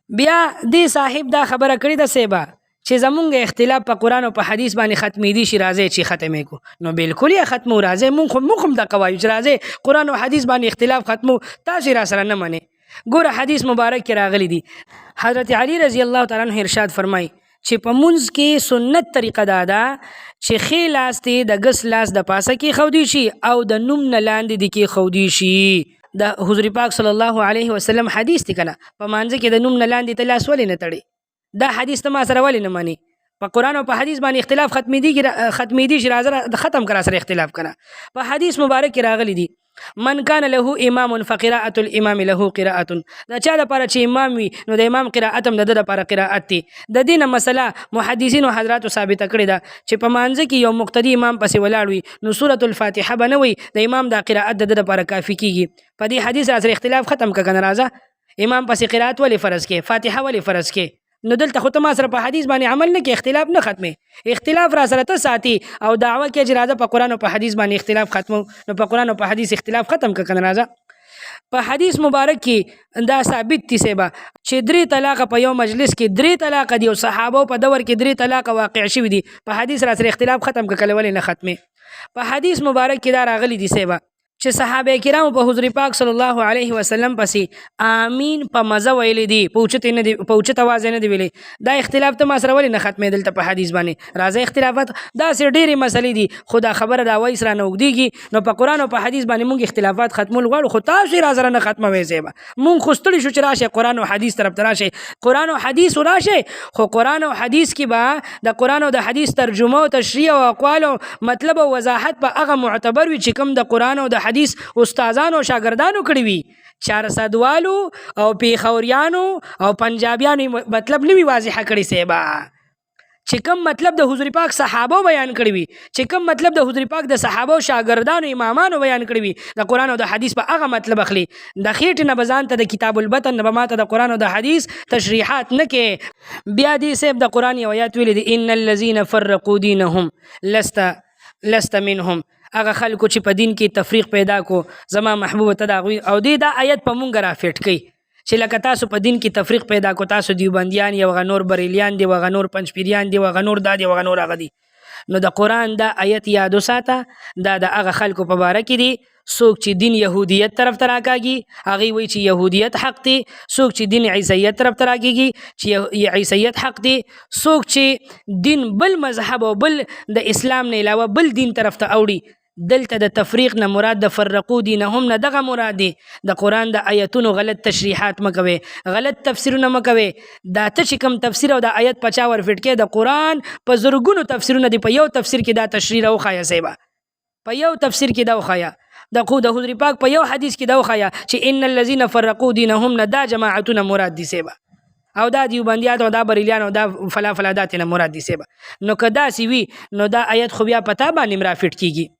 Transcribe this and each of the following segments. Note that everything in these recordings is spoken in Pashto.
بیا دې صاحب دا خبره کړې ده سیبا چې زمونږ اختلاف په قرآن او په حدیث باندې ختمېدي شي راځي چې ختمې کو نو بالکل یې ختمو راځي مونږ هم دا کوایو چې راځي قرآن او حدیث باندې اختلاف ختمو تاسو را سره نه منې ګوره حدیث مبارک کې راغلی دي حضرت علی رضی الله تعالی عنہ ارشاد فرمای چې په منځ کې سنت طریقه دا ده چې ښی لاس دې د ګس لاس د پاسه کې خودي شي او د نوم نه لاندې دې کې خودي شي د حضور پاک صلی الله علیه وسلم حدیث دی کنه په مانځ کې د نوم نه لاندې ته لاس ولې نه تړي دا حدیث ته ما سره ولې نه مانی په قرآن او په حدیث باندې اختلاف ختمېدي شي راځه ختم کرا سره اختلاف کړه په حدیث مبارک کې راغلی دي من کان له امام فقراءة الامام له قراءة دا چا لپاره چې امام وي نو د امام قراءت هم د ده لپاره قراءت دی د دې نه مسله محدثینو حضراتو ثابته کړې ده چې په مانځه کې یو مقتدي امام پسې ولاړ وي نو سورة الفاتحه به نه وي د امام دا قراءت د ده لپاره کافي کېږي په دې حدیث را سره اختلاف ختم که کنه راځه امام پسې قراءت ولې فرض کې فاتحه ولې فرض کې نو دلته خو ته ما سره په حدیث باندې عمل نه کې اختلاف نه ختمې اختلاف را سره ته ساتي او دعوه کې چې راځه په قرآن او په حدیث باندې اختلاف ختمو نو په قرآن او په حدیث اختلاف ختم که کنه راځه په حدیث مبارک کې دا ثابت دي سیبا چې 3 طلاق په یو مجلس کې 3 طلاق دي او صحابه په دور کې 3 طلاق واقع شوي دي په حدیث را سره اختلاف ختم که کله ولې نه ختمې په حدیث مبارک کې دا راغلی دي سیبا چې صحابه کرام په حضور پاک صلی الله علیه وسلم پسې آمین په مزه ویلې دي په اوچت اواز نه دی ویلې دا اختلاف ته ما سره ولې نه ختمېدل ته په حدیث باندې راځي اختلافات داسې ډېرې مسلې دي خو دا خبره دا وایي سره نه اوږدېږي نو په قرآن او په حدیث باندې مونږ اختلافات ختمول غواړو خو تاسو یې را سره نه ختموئ زیبا مونږ خو ستړي شو چې راشئ قرآن او حدیث طرف ته راشئ قرآن او حدیث راشئ خو قرآن او حدیث کې به د قرآن او د حدیث ترجمه او تشریح او اقوال او مطلب او وضاحت په هغه معتبر وي چې کوم د قرآن او د حدیث استادانو شاګردانو کړي وي 400 والو او پیښوریانو او پنجابیانو مطلب نوي واضحه کړي سیبا چې کوم مطلب د حضور پاک صحابه بیان کړي وي چې کوم مطلب د حضور پاک د صحابه او شاګردانو امامانو بیان کړي وي د قرآن او د حدیث په هغه مطلب اخلي د خېټې نه بزان ته د کتاب البتن نه ماته د قرآن او د حدیث تشریحات نه کې بیا دې سیب د قرآن یو آیات ویلي دي ان الذين فرقوا دینهم لست منهم هغه خلکو چې په دین کې تفریق پیدا کو زما محبوب ته دا غوي او دې دا آیت په مونږ را فټ کړي چې لکه تاسو په دین کې تفریق پیدا کو تاسو دیوبندیان یو غنور بریلیان دی وغنور پنځپیریان دی وغنور دا دی وغنور هغه دی نو د قرآن دا آیت یاد وساته دا د هغه خلکو په باره کې دی څوک چې دین یهودیت طرف ته راکاږي هغوی وایي چې یهودیت حق دی څوک چې دین عیسیت طرف ته راکاږي چې عیسیت حق دی څوک چې دین بل مذهب او بل د اسلام نه علاوه بل دین طرف ته اوړي دلته د تفریق نه مراد د فرقو دینهم نه دغه مراد دی د قرآن د آیتونو غلط تشریحات مکوي غلط تفسیرونه مکوي دا ته چې کوم تفسیر او د آیت په چا ورفټ کې د قرآن په زرګونو تفسیرونه دی په یو تفسیر کې دا تشریح راوښایه سیبا په یو تفسیر کې دا وښایه د حضور پاک په یو حدیث کې دا وښایه چې ان الذين فرقوا دینهم نه دا جماعتونه مراد دي سیبا او دا دیوبندیات او دا بریلیان او دا فلافلادات نه مراد دي سیبا نو که داسې وي نو دا آیت خو بیا پتا باندې مرافټ کیږي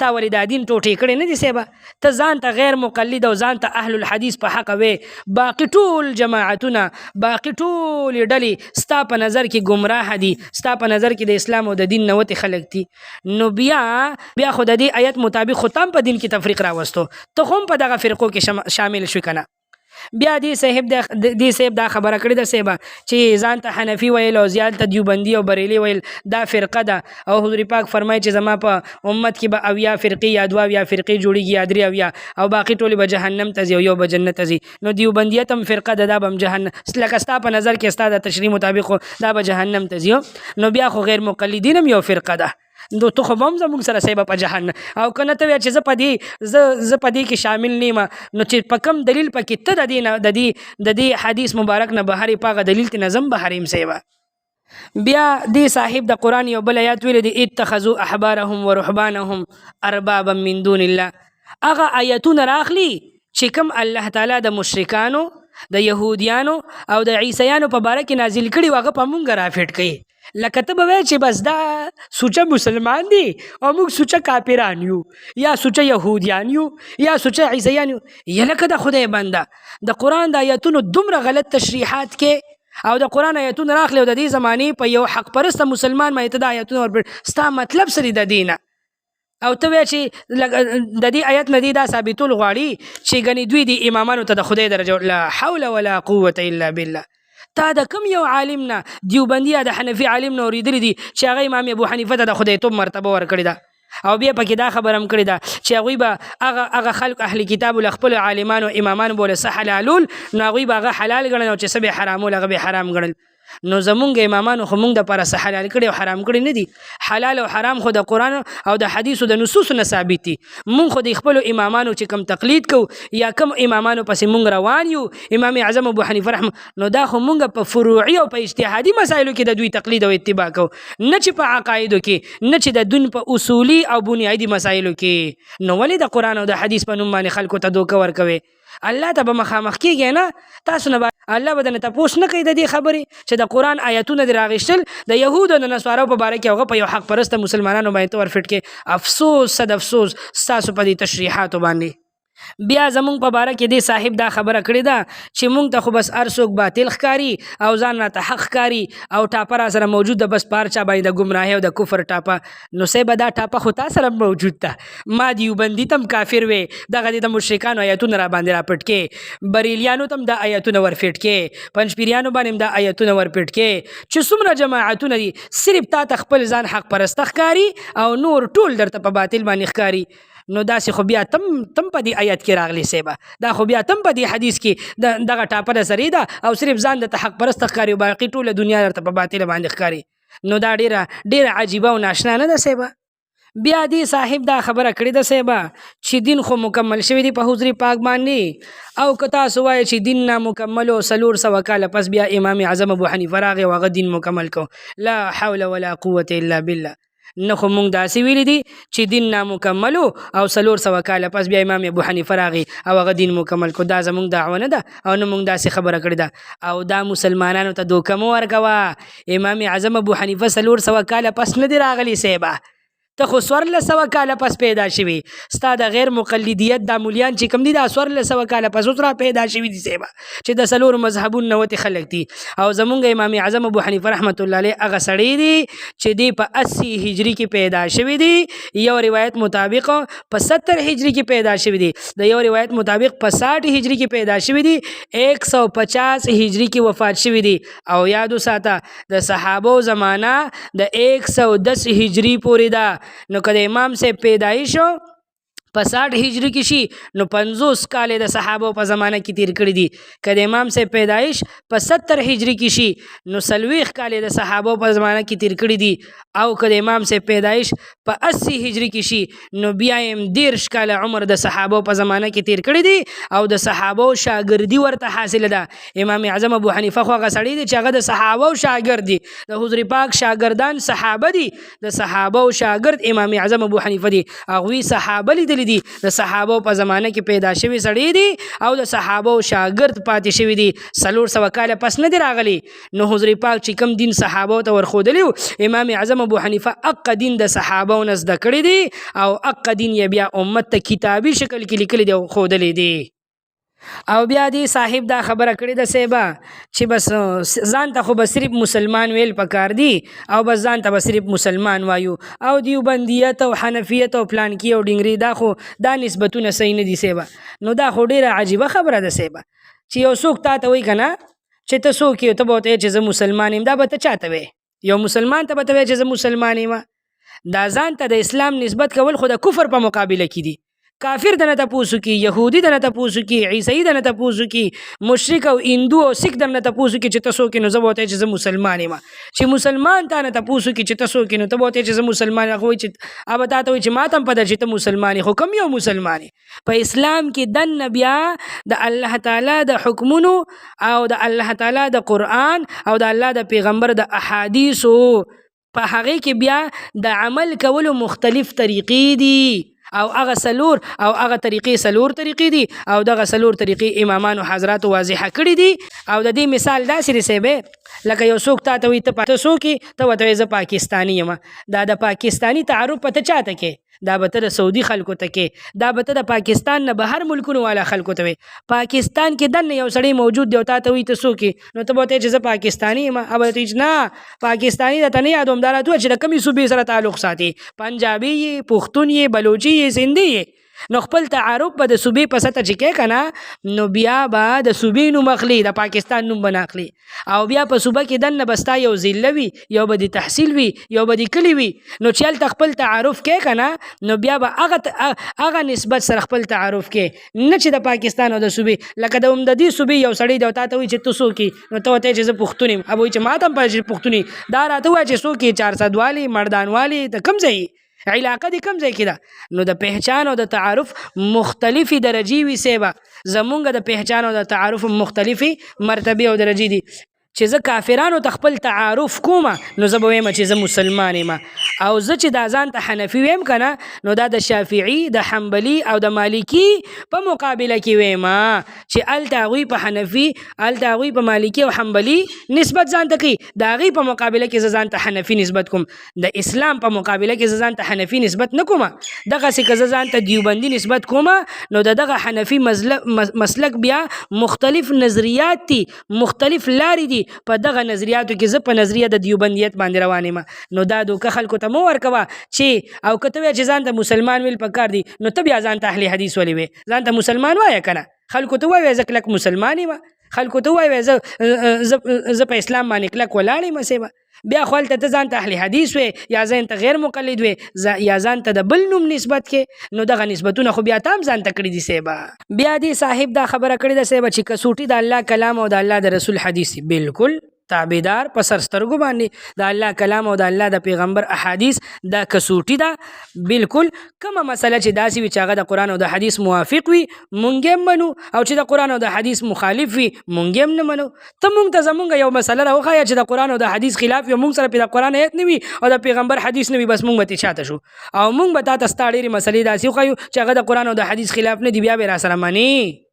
تا ولې دا دین ټوټې کړی نه دي سیبا ته ځان ته غیر مقلد او ځان ته اهل الحدیث په حق وې باقي ټول جماعتونه باقي ټولې ډلې ستا په نظر کې ګمراه دي ستا په نظر کې د اسلام او د دین نه وتې خلک دي نو بیا خو د دې آیت مطابق خو تم په دین کې تفریق راوستو ته خو هم په دغه فرقو کې شامل شوي که نه بیا دې صاحب دا خبره کړې ده سیبا چې ځان ته حنفي ویل او زیات ته دیوبندي او بریلی ویل دا فرقه ده او حضور پاک فرمایي چې زما په امت کې به اویا فرقې یا 2 اویا فرقې جوړېږي یا 3 اویا او باقي ټولې به جهنم ته ځي او یو به جنت ته ځي نو دیوبندیت هم فرقه ده دا به هم جهنم لکه ستا په نظر کې ستا د تشریح مطابق دا به جهنم ته ځي نو بیا خو غیر مقلدین هم یو فرقه ده نو تو خو هم زموږ سره سیبا په جهنم او کنه ته چې زه په دې کې شامل نیم نو چې په کوم دلیل پکې ته د دې حدیث مبارک نه بهر پاغه دلیل ته نظم بهریم سیبا بیا دې صاحب د قرآن یو بل آیات ویل دي اتخذوا احبارهم ورهبانهم اربابا من دون الله هغه آیتونه راخلي چې کوم الله تعالی د مشرکانو د یهودیانو او د عیسیانو په باره کې نازل کړي هغه په مونږ رافټ کړي لکه ته به وایې چې بس دا سوچه مسلمان دي او موږ سوچه کافران یو یا سوچه یهودیان یو یا سوچه عیسیان یو یا لکه د خدای بنده د قرآن د آیتونو دومره غلط تشریحات کې او د قرآن آیتونه راخلي او د دې زمانې په یو حق پرسته مسلمان باندې ته د آیتونه ورپړ ستا مطلب سری د دینه او ته وایې چې د دې آیت نه دی دا ثابتول غواړي چې ګنې دوی د امامانو ته د خدای درجه لا حول ولا قوة الا بالله تا د کم یو عالم نه دیوبندي یا د حنفي عالم نه اورېدلی دي چې هغه امام ابو حنیفه ته د خدایتوب مرتبه ورکړې ده؟ او بیا پکې دا خبره هم کړې ده چې هغوی به هغه خلق اهل کتابو له خپلو عالمانو امامانو به له څه حلالول نو هغوی به هغه حلال ګڼل او چې څه به حرامول هغه به حرام ګڼل. نو زمونږ امامانو خو مونږ دپاره څه حلال کړي او حرام کړي نه دي. حلال او حرام خو د قرآن او د حدیثو د نصوصو نه ثابت دي. مونږ خو د خپلو امامانو چې کم تقلید کوو یا کم امامانو پسې مونږ روان یو امام اعظم ابو حنیفه رحمه، نو دا خو مونږ په فروعي او په اجتهادي مسایلو کې د دوی تقلید او اتباع کوو، نه چې په عقایدو کې، نه چې د دین په اصولي او بنیادي مسایلو کې. نو ولې د قرآن او د حدیث په نوم باندې خلکو ته دوکه ورکوي؟ الله ته به مخامخ کېږي نه، تاسو نه الله به درنه تپوس نه کوي د دې خبرې چې د قرآن آیتونه دې راغېشتل د یهودو د نصارو په باره کې هغه په یو حق پرسته مسلمانانو باندې ته ورفټ کې. افسوس صد افسوس ستاسو په دې تشریحاتو باندې. بیا زمونږ په باره کې دې صاحب دا خبره کړې ده چې مونږ ته خو بس هر څوک باطل ښکاري او ځان راته حق ښکاري او ټاپه را سره موجود ده، بس په هر چا باندې د ګمراهۍ او د کفر ټاپه. نو صاحبه دا ټاپه خو تا سره موجود ده. ما دیوبندي ته هم کافر وې، دغه د مشرکانو آیتونه را باندې را پټ کې، بریلیانو ته هم دا آیتونه ور فټ کې، پنجپیریانو باندې هم دا آیتونه ور پټ کې چې څومره جماعتونه دي صرف تا ته خپل ځان حق پرسته ښکاري او نور ټول درته په باطل باندې ښکاري. نو داسې خو بیا تم په دې آیت کې راغلی صاحبه، دا خو بیا تم په دې حدیث کې دغه ټاپه د سرې ده او صرف ځان د حق پرسته ښکاري او باقي ټوله دنیا درته په باطله باندې ښکاري. نو دا ډېره عجیبه او ناشنا نه ده صاحبه. بیا دې صاحب دا خبره کړې ده صاحبه چې دین خو مکمل شوی دی په حضور پاک باندې، او که تاسو وایئ چې دین نامکمل و 400 کاله پس بیا امام اعظم ابو حنیفه راغی او هغه دین مکمل کو. لا حول ولا قوة الا بالله. نه خو مونږ داسې ویلي دي چې دین نامکمل او 400 کاله پس بیا امام ابو حنیفه راغی او هغه دین مکمل کو. دا زمونږ دعوه نه ده او نه مونږ داسې خبره کړې ده او دا مسلمانانو ته دوکه مه ورکوه. امام اعظم ابو حنیفه 400 کاله پس نه دی راغلی صاحبه، ته خو 400 کاله پس پیدا شوي. ستا د غیر مقلدیت دا مولیان چې کوم دي دا 400 کاله پس اوس را پیدا شوي دي صاحبه چې د 4 مذهبونو نه وتې خلک دي. او زمونږ امام اعظم ابو حنیفه رحمت الله علیه هغه سړی دی چې دی په 80 هجري کې پیدا شوي دي، یو روایت مطابق په 70 هجري کې پیدا شوي دي، د یو روایت مطابق په 60 هجري کې پیدا شوي دي، 150 هجري کې وفات شوي دي. او یادو ساته د صحابو زمانہ د 110 هجري پورې ده. نو که د امام صاحب پیدایش په 60 هجري کې شي نو 50 کال د صحابو په زمانه کې تیر کړي دي. که د امام صاحب پیدایش په 70 هجري کې شي نو 40 کال د صحابو په زمانه کې تیر کړي دي. او که د امام صاحب پیدایش په 80 هجري کې شي نو بیا هم 13 کال عمر د صحابو په زمانه کې تیر کړي دي او د صحابو شاګردي ورته حاصله ده. امام اعظم ابو حنیفه خو هغه سړی دی چې هغه د صحابو شاګرد دی، د حضور پاک شاګردان صحابه دي، د صحابو شاګرد امام اعظم ابو حنیفه دی. هغوی صحابه لیدلي دي، د صحابو په زمانه کې پیدا شوي سړی دي او د صحابو شاګرد پاتې شوي دي، 400 کاله پس نه دی راغلی. نو حضور پاک چې کوم دین صحابو ته ورښودلی و امام اعظم ابو حنیفه اق دین د صحابو نه زده کړی دی او اق دین یې بیا امت ته کتابي شکل کې لیکلی دی او ښودلی دی. او بیا دی صاحب دا خبره کړې ده صاحبه چې بس ځان ته خو به صرف مسلمان ویل پکار دي او بس ځان ته به صرف مسلمان وایو او دیوبندیت او حنفیت او پلانکی او ډنګري دا خو دا نسبتونه صحیح نه دي صاحبه. نو دا خو ډېره عجیبه خبره ده صاحبه چې یو څوک تا ته وایي که نه چې ته څوک یې، ته به ورته چې زه مسلمان یم. دا به ته چاته وایې؟ یو مسلمان ته به ته وایې چې زه مسلمان یم؟ دا ځان ته د اسلام نسبت کول خو د کفر په مقابله کې دي. کافر دنه تپوسو کی، یهودی دنه تپوسو کی، عیسائی دنه تپوسو کی، مشرک او هندو او سکھ دنه تپوسو کی چې تاسو کې نو زبوته چې زه مسلمان یم. چې مسلمان تا نه تپوسو کی چې تاسو کې نو ته بوته چې زه مسلمان یم. خو چې اب تا ته چې ما تم پد چې ته مسلمان خو کم یو مسلمان په اسلام کې دن بیا د الله تعالی د حکمونو او د الله تعالی د قرآن او د الله د پیغمبر د احادیثو په هغه کې بیا د عمل کولو مختلف طریقې دي او هغه سلور او هغه طریقې سلور طریقې دي او دغه سلور طریقې امامانو حضرات واضحه کړي دي. او د دې مثال داسې رسېبه لکه یو څوک تا ته وایي ته څوک یې، ته ورته وایې زه پاکستاني یم. دا د پاکستاني تعارف په ته چاته کې؟ دا به ته د سعودي خلکو ته کې، دا به ته د پاکستان نه بهر ملکونو والا خلکو ته وایي. پاکستان کې دننه یو سړی موجود دی او تا ته وایي ته څوک یې، نو ته به ورته چې زه پاکستاني یم. او به ته چې نه پاکستاني درته نه یادوم، دا راته ووایه چې د کومې صوبې سره تعلق ساتي، پنجابي یې، پښتون یې، بلوچي یې، سندي یې. نو خپل تعارف به د صوبې په سطح چې کې کنه نو بیا به د صوبې نوم اخلي د پاکستان نوم به نه اخلي او بیا په صوبه کې دننه بستا یو ضلع وي یو به د تحصیل وي یو به د کلي وي نو چې هلته خپل تعارف کې کنه نو بیا به هغه نسبت سره خپل تعارف کې نه چې د پاکستان او د صوبې لکه د دې صوبې یو سړی د تا ته وایي چې ته څوک یې نو ته ورته چې زه پښتون یم اب وایي چې ما ته هم پوهېږي چې پښتون یې دا راته ووایه چې څوک یې 400 والي مردان والي د کوم ځای علاقه د کوم ځای کې ده نو د پہچان او د تعارف مختلفي درجې وي سیبه زمونږ د پہچان او د تعارف مختلفي مرتبه او درجې دي چې زه کافرانو ته خپل تعارف کوم نو زه به وایم چې زه مسلمان یم او زه چې دا ځان ته حنفي ویم کنه نو دا د شافعي د حنبلي او د مالکي په مقابله کې ویم چې هلته هغوی په حنفي هلته هغوی په مالکي او حنبلي نسبت ځان ته کوي د هغوی په مقابله کې زه ځان ته حنفي نسبت کوم د اسلام په مقابله کې زه ځان ته حنفي نسبت نه کوم دغسې که زه ځان ته دیوبندي نسبت کوم نو د دغه حنفي مسلک بیا مختلف نظریات دي مختلف لارې دي په دغه نظریاتو کې زه په نظریه د دیوبندیت باندې روان یم نو دا دوکه خلکو ته مو ورکوه چې او که ته وایې چې ځان ته مسلمان ویل پکار دي نو ته بیا ځان ته اهل حدیث ولې وې ځان ته مسلمان وایه که نه خلکو ته وایې زه کلک مسلمان یم خلکو ته وایې زه په اسلام باندې کلک ولاړ یم سیبه بیا خو هلته ته ځان ته اهل حدیث وې یا ځان ته غیر مقلد وې یا ځان ته د بل نوم نسبت کې نو دغه نسبتونه خو بیا ته هم ځان ته کړي دي سیبه بیا دې صاحب دا خبره کړې ده سیبه چې کسوټي د الله کلام او د الله د رسول حدیث بالکل تابعدار په سر سترګو باندې د الله کلام او د الله د پیغمبر احادیث دا کسوټي ده بالکل کومه مسله چې داسې وي چې هغه د قرآن او د حدیث موافق وي مونږ هم منو او چې د قرآن او د حدیث مخالف وي مونږ هم نه منو ته مونږ ته زمونږ یو مسله راوښایه چې د قرآن او د حدیث خلاف وي مونږ سره پې د قرآن آیت نه وي او د پیغمبر حدیث نه وي بس مونږ به ترې شاته شو او مونږ به تا ته ستا ډېرې مسلې داسې وښایو چې هغه د قرآن او د حدیث خلاف نه دي بیا به یې راسره منې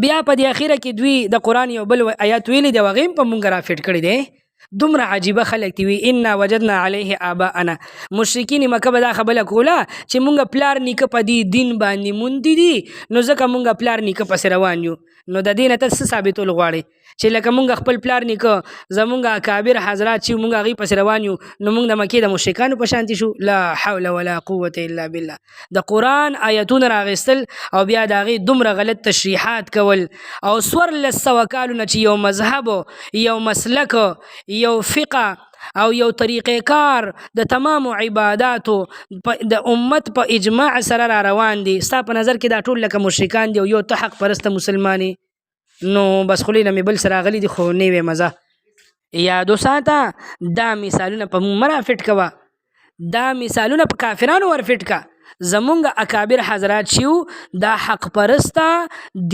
بیا په دې اخیره کې دوی د قرآن یو بل آیات ویلی دی هغه هم په مونږ را فټ کړی دی دومره عجیبه خلک دي وي انا وجدنا علیه آباءنا مشرکین مکه به دا خبره کوله چې مونږ پلار نیکه په دې دین باندې موندي دي نو ځکه مونږ پلار نیکه پسې روان یو نو د دې نه ته څه ثابتول غواړې چې لکه مونږ خپل پلار نیکه زمونږ اکابر حضرات چې مونږ هغوی پسې روان یو نو مونږ د مکې د مشرکانو په شانتي شو لا حول ولا قوة الا بالله د قرآن آیتونه راغیستل او بیا د هغې دومره غلط تشریحات کول او 1400 کالونه چې یو مذهب یو مسلک یو فقه او یو طریقې کار د تمامو عباداتو د امت په اجماع سره را روان دي ستا په نظر کې دا ټول لکه مشرکان دي او یو ته حق پرسته مسلمانی نو بس خو نه مې بل سره راغلي دي خو نه وې مزه یادو ساته دا مثالونه په مونږ مه رافټ کوه دا مثالونه په کافرانو ورفټ که زمونږ اکابر حضرات چې دا حق پرسته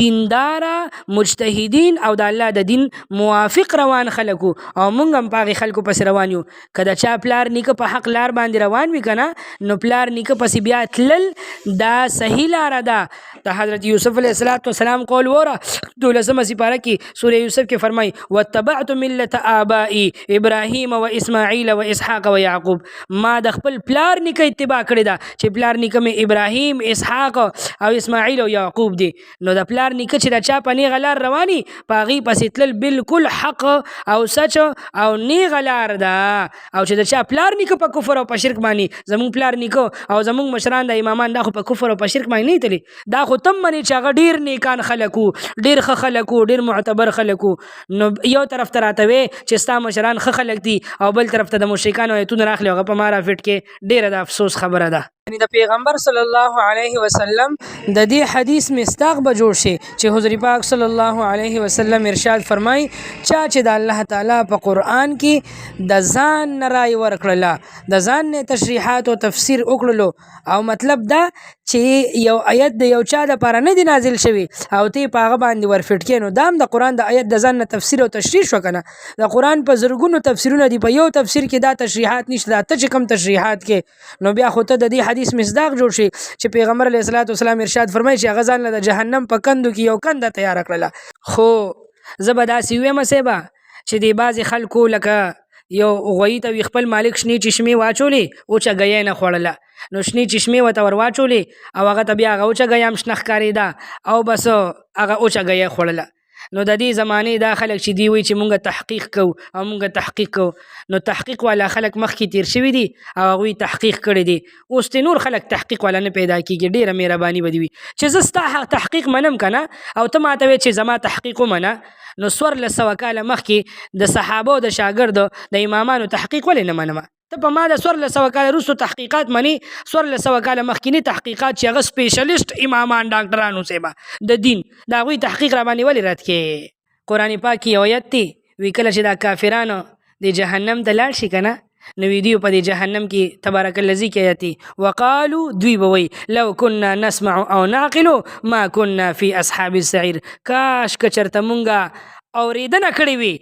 دینداره مجتهدین او د الله د دین موافق روان خلکو او مونږ هم په هغې خلکو پسې روان یو که د چا پلار نیکه په حق لار باندې روان وي که نه نو پلار نیکه پسې بیا تلل دا صحیح لاره ده د حضرت یوسف علیه السلام قول وره 12 سپاره کې سوره یوسف کې فرمایي واتبعت ملة آبائي ابراهیم و اسماعیل و اسحاق و یعقوب ما د خپل پلار نیکه اتباع کړې ده چې پلار نیکه مې ابراهیم اسحاق او اسماعیل او یعقوب دي نو د پلار نیکه چې د چا په نیغه لار رواني په هغې پسې تلل بالکل حق او سچ او نیغه لار ده او چې د چا پلار نیکه په کفر او په شرک باندې زمونږ پلار نیکه او زمونږ مشران د امامان دا خو په کفر او په شرک باندې نه تلي دا خو تم منې چې هغه ډېر نیکان خلک وو ډېر ښه خلک وو ډېر معتبر خلک وو نو یو طرف ته راته وې چې ستا مشران ښه خلک دي او بل طرف ته د مشرکانو ایتونه راخلي هغه په ما رافټ کې ډېره د افسوس خبره ده یعنی د پیغمبر صلی الله علیه وسلم د دې حدیث مصداق به جوړ شي چې حضور پاک صلی الله علیه وسلم ارشاد فرمای چا چې د الله تعالی په قرآن کې د ځان نه رای ورکړله د ځان نه تشریحات او تفسیر وکړلو او مطلب دا چې یو آیت د یو چا دپاره نه دی نازل شوی او ته په هغه باندې ورفټ کړې نو دا هم د قرآن د آیت د ځان نه تفسیر او تشریح شو که نه د قرآن په زرګونو تفسیرونه دي په یو تفسیر کې دا تشریحات نشته دا ته چې کوم تشریحات کې نو بیا خو ته د دې حدیث مصداق جوړ شي چې پیغمبر علیه الصلاة والسلام ارشاد فرمایي چې هغه ځان له د جهنم په کندو کې یو کنده تیاره کړله خو زه به داسې ویم سیبه چې د بعضې خلکو لکه یو غویي ته وي خپل مالک شنې چشمې واچولې اوچه ګیۍ نه خوړله نو شنې چشمې ورته ور واچولې او هغه ته بیا هغه اوچه ګۍ هم شنه ښکارېده او بس هغه اوچه ګیۍ خوړله نو د دې زمانې دا خلک چې دی وایي چې مونږ تحقیق کوو او مونږ تحقیق کوو، نو تحقیق والا خلک مخکې تیر شوي دي او هغوی تحقیق کړی دی. اوس ته نور خلک تحقیق والا نه پیدا کېږي. ډېره مهرباني به دي وي چې زه ستا تحقیق منم که نه او ته ماته وایې چې زما تحقیق ومنه. نو 1400 کاله مخکې د صحابه او د شاګردو د امامانو تحقیق ولې نه منم؟ ته په ما د 1400 کاله وروستو تحقیقات مني، 1400 کاله مخکینی تحقیقات چې هغه سپیشلیسټ امامان ډاکټرانو صاحبه د دین د هغوی تحقیق را باندې ولې رد کې؟ قرآن پاک کې یو آیت دی وی کله چې دا کافرانو د جهنم ته لاړ شي که نه نو وی دیو په دې جهنم کې تبارک الذی کې آیت دی وقالو دوی به وایي لو کنا نسمع او نعقلو ما کنا فی اصحاب السعیر، کاش که چېرته مونږه اورېدنه کړې وي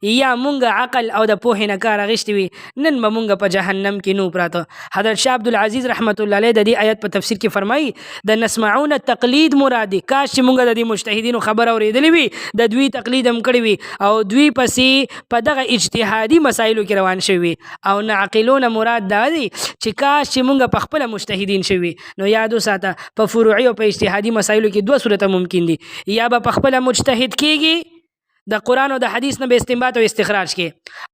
یا مونږ عقل او د پوهې نه کار اخیستی وي نن به مونږ په جهنم کې نو پراته. حضرت شاه عبدالعزیز رحمت الله علیه د دې آیت په تفسیر کې فرمایي د نسمعون تقلید مراد دی. کاش چې مونږ د دې مجتهدینو خبره اورېدلې وي د دوی تقلید هم کړی وي او دوی پسې په دغه اجتهادي مسایلو کې روان شوي وي. او نعقلون مراد دا دی چې کاش چې مونږ په خپله مجتهدین شوي. نو یاد وساته په فروعي او په اجتهادي مسایلو کې 2 صورته ممکن دي، یا به په خپله مجتهد کېږي د قرآن او د حدیث نه به استنباط او استخراج کې،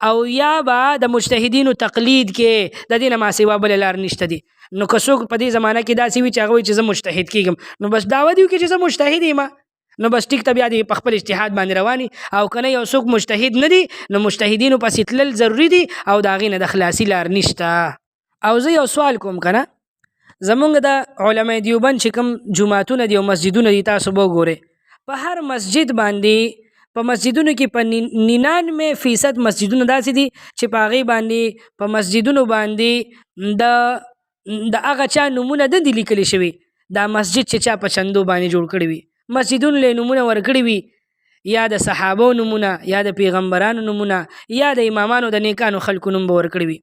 او یا به د مجتهدینو تقلید کې د دې نه ما سوا بله لار نشته دي. نو که څوک په دې زمانه کې داسې وي چې هغه وایي چې زه مجتهد کېږم نو بس دعوه دي وکړي چې زه مجتهد یم، نو بس ټیک ته بیا دې په خپل اجتهاد باندې رواني. او که نه یو څوک مجتهد نه دي نو مجتهدینو پسې تلل ضروري دي او د هغې نه د خلاصي لار نشته. او زه یو سوال کوم که نه، زمونږ د علماء دیوبند چې کوم جوماتونه دي او مسجدونه دي تاسو به وګورئ په هر مسجد باندې په مسجدونو کې په 99% مسجدونه داسې دي چې په هغې باندې په مسجدونو باندې د هغه چا نومونه نه دي لیکلي شوي، دا مسجد چې چا په چندو باندې جوړ کړي وي. مسجدونو له نومونه ورکړي وي یا د صحابو نومونه یا د پیغمبرانو نومونه یا د امامانو د نیکانو خلکو نوم به ورکړي وي،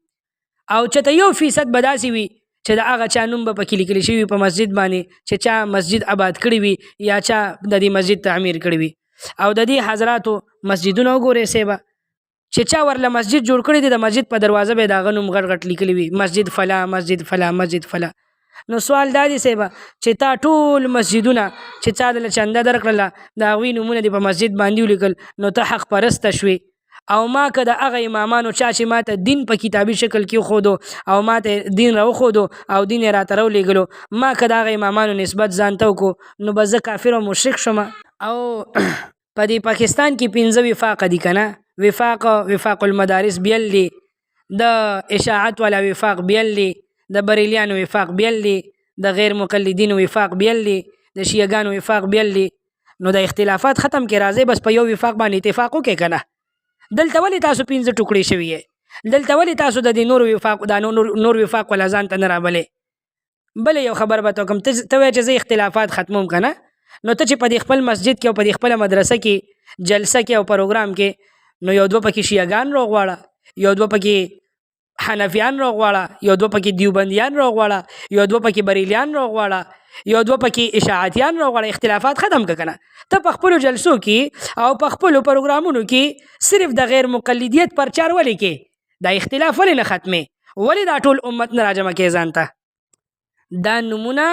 او چېرته 1% به داسې وي چې د هغه چا نوم به پکې لیکلی شوي په مسجد باندې چې چا مسجد آباد کړي وي یا چا د دې مسجد تعمیر کړي وي. او د دې حضراتو مسجدونه وګورئ صاحبه چې چا ورله مسجد جوړ کړی دی د مسجد په دروازه به د هغه نوم غټ غټ لیکلی وي مسجد فلا مسجد فلا مسجد فلا. نو سوال دا دی صاحبه چې تا ټول مسجدونه چې چا دله چنده درکړله د هغوی نومونه دې په مسجد باندې ولیکل نو ته حق پرسته شوې. او ما که د هغه امامانو چا چې ما ته دین په کتابي شکل کې ښودو او ما ته دین راوښودو او دین یې راته راولېږلو، ما که د هغه امامانو نسبت ځان ته وکړو نو بس زه کافر او مشرک شم. او په دې پاکستان کې 5 وفاق دي که نه، وفاق المدارس بیل دی، د اشاعت والا وفاق بیل دی، د بریلیانو وفاق بیل دی، د غیر مقلدینو وفاق بیل دی، د شیعګانو وفاق بیل دی. نو د اختلافات ختم کې راځي بس په یو وفاق باندې اتفاق وکړئ که نه. دلته ولې تاسو 5 ټوکړې شوي یې؟ دلته ولې تاسو د دې نور وفاق والا ځان ته نه رابلې؟ بله یو خبر به ته وکړم، ته وایې چې زه اختلافات ختموم که نه، نو ته چې په دې خپل مسجد کې او په دې خپله مدرسه کې جلسه کې او پروګرام کې نو یو 2 پکې شیعګان راغواړه، یو 2 پکې حنفیان راغواړه، یو 2 پکې دیوبندیان راغواړه، یو 2 پکې بریلیان راغواړه، یو 2 پکې اشاعتیان راغواړه. اختلافات ختم که نه؟ ته په خپلو جلسو کې او په خپلو پروګرامونو کې صرف د غیر مقلدیت پرچار ولې کې؟ دا اختلاف ولې نه ختمې؟ ولې دا ټول امت نه راجمع کې ځان ته؟ دا نمونه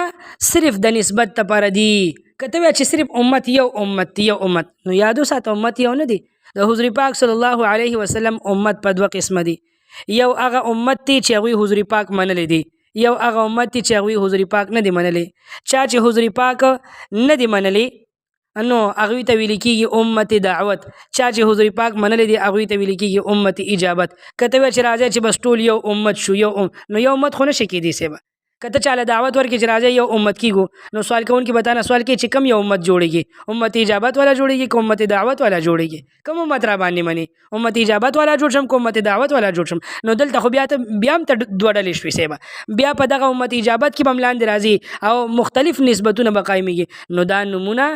صرف د نسبت لپاره دي. که ته وایې چې صرف امت یو امت نو یاد وساته امت یو نه دی. د حضور پاک صلی الله علیه وسلم امت په 2 قسمه دي. یو هغه امت دی چې هغوی حضور پاک منلی دی، یو هغه امت دی چې هغوی حضور پاک نه دی منلی. چا چې حضور پاک نه دی منلی نو هغوی ته ویل کېږي امت دعوت، چا چې حضور پاک منلی دی هغوی ته ویل کېږي امت اجابت. که ته وایې چې راځئ چې بس ټول یو امت شو نو یو امت خو نه شي کېدی صاحبه. که ته چاله دعوت ورکړې چې راځئ یو امت کېږو نو سوال کوونکي به تا نه سوال کوي چې کم یو امت جوړېږي؟ امت اجابت والا جوړېږي که امت دعوت والا جوړېږي؟ کوم امت را باندې مني؟ امت اجابت والا جوړ شم که امت دعوت والا جوړ شم؟ نو دلته خو بیا هم ته 2 ډلې شوې صاحبه. بیا په دغه امت اجابت کې به هم لاندې راځي او مختلف نسبتونه به قایمېږي. نو دا نمونه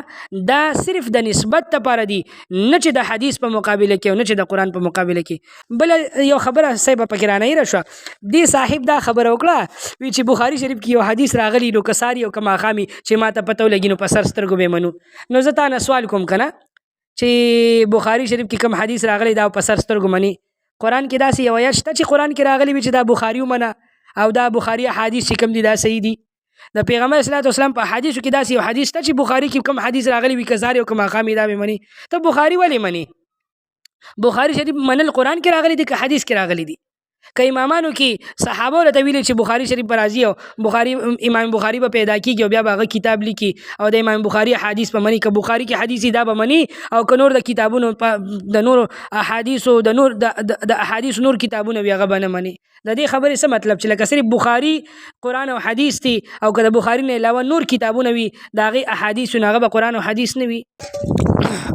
دا صرف د نسبت لپاره دي، نه چې د حدیث په مقابله کې او نه چې د قرآن په مقابله کې. بله یو خبره صاحبه پکې رانهیره شوه، دې صاحب دا خبره وکړه وی چې بخاري شریف کې یو حدیث راغلی نو که ساری او که ماښامي چې ما ته پته ولګي نو په سر سترګو به منو. نو زه تا نه سوال کوم که نه چې بخاري شریف کې کوم حدیث راغلی دا په سر سترګو مني؟ قرآن کې داسې یو آیت شته چې قرآن کې راغلی وي چې دا بخاري ومنه او دا بخاري حدیث چې کوم دي دا صحیح دي؟ د پیغمبر صلی الله علیه وسلم په حدیثو کې داسې یو حدیث ته چې بخاری کې کوم حدیث راغلی وي کزار او کوم مقام دا به مني ته بخاری ولې مني بخاری شریف منل قرآن کې راغلی دی که حدیث کې راغلی دی که امامانو کې صحابه له تویل چې بخاری شریف پر راځي او بخاری امام بخاری به پیدا کیږي او بیا به هغه کتاب لیکي او د امام بخاری حدیث په منی که بخاری کې حدیث دا به منی او که نور د کتابونو د نور احادیث او د نور د احادیث نور کتابونه بیا هغه به نه مني د دې خبرې څه مطلب چې لکه صرف بخاری قرآن او حدیث دي او که د بخاری نه علاوه نور کتابونه وي د هغې احادیث نه هغه به قرآن او حدیث نه وي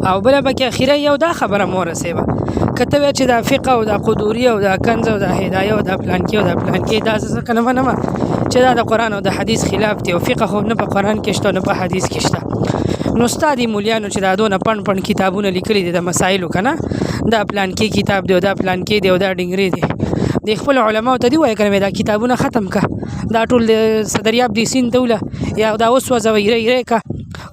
او بله پکې اخیره یو دا خبره مو رسېږه که ته وایې چې دا فقه او دا قدوري او دا کنز او دا هدایه او دا پلانکي او دا پلانکي دا ځکه نه منم چې دا د قرآن او د حدیث خلاف دی او فقه خو نه په قرآن کې شته نه په حدیث کې شته نو ستا دې مولیانو چې دا دونه پڼ کتابونه لیکلي دي د مسایلو که نه دا پلانکي کتاب دی او دا پلانکي دی او دا ډنګرې دی د خپل علماو ته دې وایه که نه دا کتابونه ختم که دا ټول د صدریاب دې سیند ته وله یا دا وسوځوه ایره که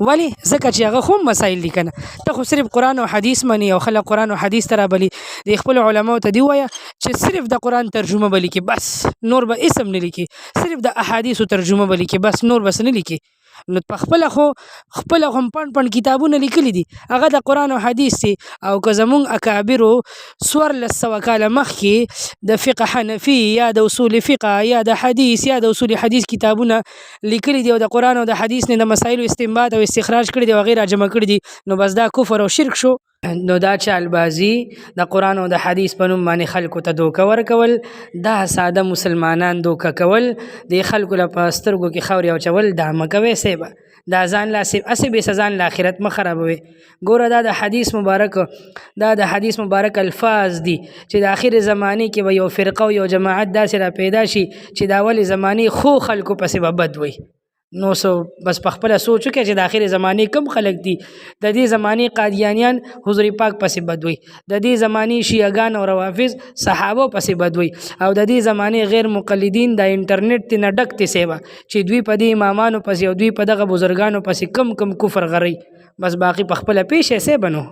ولی ځکه چې هغه خو مسایل دي کنه ته خو صرف قرآن او حدیث مني او خلک قرآن او حدیث ته رابلي د خپلو علماو ته دې ووایه چې صرف د قرآن ترجمه به لیکي بس نور به اسم نه لیکي صرف د احادیثو ترجمه به لیکي بس نور بس نه لیکي نو په خپله خو هم پڼ کتابونه لیکلي دي هغه د قرآن او حدیث دي او که زمونږ اکابرو 1400 کاله مخکې د فقه حنفي یا د اصول فقه یا د حدیث یا د اصول حدیث کتابونه لیکلي دي او د قرآن او د حدیث نه د مسایلو استنباط او استخراج کړي دي او هغې راجمع کړي دي نو بس دا کفر او شرک شو نو دا چالبازي د قرآن او د حدیث په نوم باندې خلکو ته دوکه ورکول دا ساده مسلمانان دوکه کول د خلکو له په سترګو کې خاورې اچول دا مه کوئ صیبه دا ځان لا هسې بې ځان له آخرت مه خرابوئ ګوره دا د حدیث مبارک الفاظ دي چې د آخر زمانې کې به یو فرقه او یو جماعت داسې را پیدا شي چې د اول زمانې خو خلکو پسې به بد وي نو سو بس په خپله سوچ وکړه چې د آخر زمانې کم خلک دي د دې زمانې قادیانیان حضور پاک پسې بد وي د دې زمانې شیعهګان او روافض صحابه پسې بد وي او د دې زمانې غیر مقلدین د انټرنیټ ته نه ډک دي سیبه چې دوی په دې امامانو پسې او دوی په دغه بزرګانو پسې کم کفر غري بس باقي په خپله پیښې سیبه نو